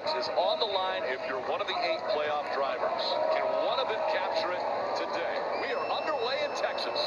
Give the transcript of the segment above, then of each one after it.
points is on the line if you're one of the 8 playoff drivers. Can one of them capture it today? We are underway in Texas.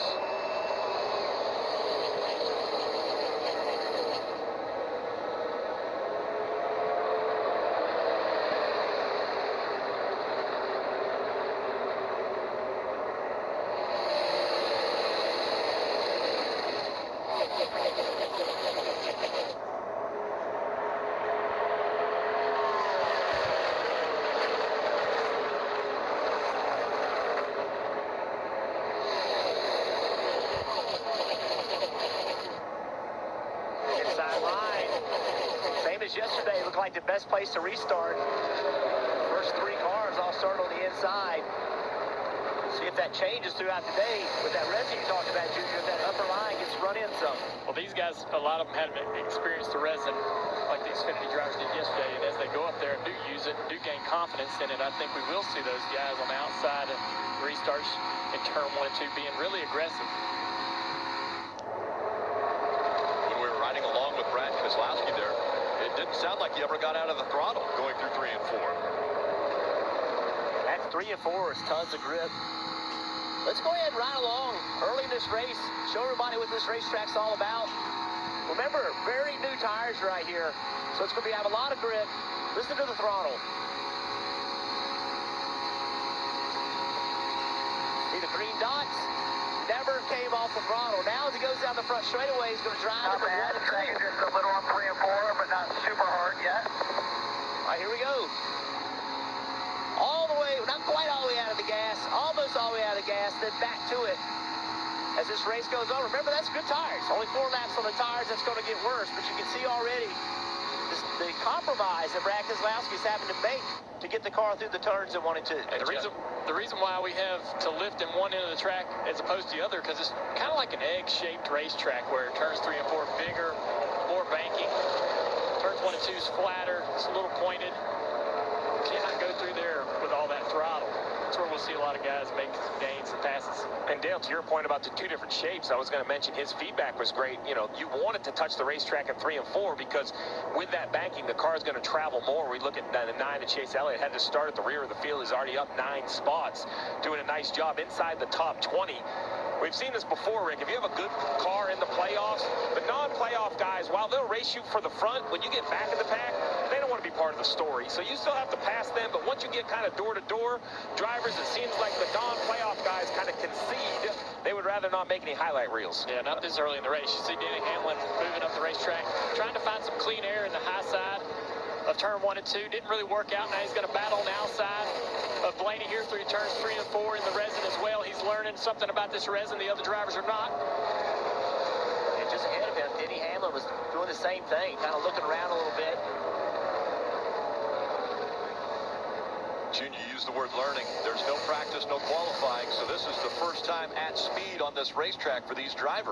Yesterday, it looked like the best place to restart. First 3 cars all start on the inside. See if that changes throughout the day with that resin you talked about, Junior, if that upper line gets run in some. Well, these guys, a lot of them haven't experienced the resin like the Xfinity drivers did yesterday, and as they go up there and do use it, do gain confidence in it, I think we will see those guys on the outside of restarts in turn 1 and 2 being really aggressive. When we were riding along with Brad Keselowski there, it didn't sound like he ever got out of the throttle going through 3 and 4. That's 3 and 4 is tons of grip. Let's go ahead and ride along early in this race. Show everybody what this racetrack's all about. Remember, very new tires right here. So it's going to have a lot of grip. Listen to the throttle. See the green dots? Never came off the throttle. Now as he goes down the front straightaway, he's going to drive to the 1 and 2. Just a little on 3 and 4, but not super hard yet. All right, here we go. All the way, not quite all the way out of the gas, almost all the way out of the gas, then back to it. As this race goes on, remember that's good tires. Only 4 laps on the tires, that's going to get worse. But you can see already the compromise that Brad Keselowski is having to make to get the car through the turns in 1 and 2. And the reason why we have to lift in one end of the track as opposed to the other, because it's kind of like an egg-shaped racetrack where turns 3 and 4 are bigger, more banking. Turns 1 and 2 is flatter, it's a little pointed. Cannot go through there with all that throttle. That's where we'll see a lot of guys make some gains and passes. And Dale, to your point about the 2 different shapes, I was going to mention his feedback was great. You know, you wanted to touch the racetrack in 3 and 4 because with that banking, the car is going to travel more. We look at the 9 that Chase Elliott had to start at the rear of the field. He's already up 9 spots, doing a nice job inside the top 20. We've seen this before, Rick. If you have a good car in the playoffs, the non-playoff guys, while they'll race you for the front, when you get back in the pack, they don't want to be part of the story. So you still have to pass them, but once you get kind of door-to-door, drivers, it seems like the non-playoff guys kind of concede. They would rather not make any highlight reels. Yeah, not this early in the race. You see Denny Hamlin moving up the racetrack, trying to find some clean air in the high side of turn 1 and 2. Didn't really work out. Now he's going to battle on the outside of Blaney here through turns 3 and 4 in the resin as well. He's learning something about this resin the other drivers are not. And just ahead of him, Denny Hamlin was doing the same thing, kind of looking around a little bit. Junior used the word learning. There's no practice, no qualifying, so this is the first time at speed on this racetrack for these drivers.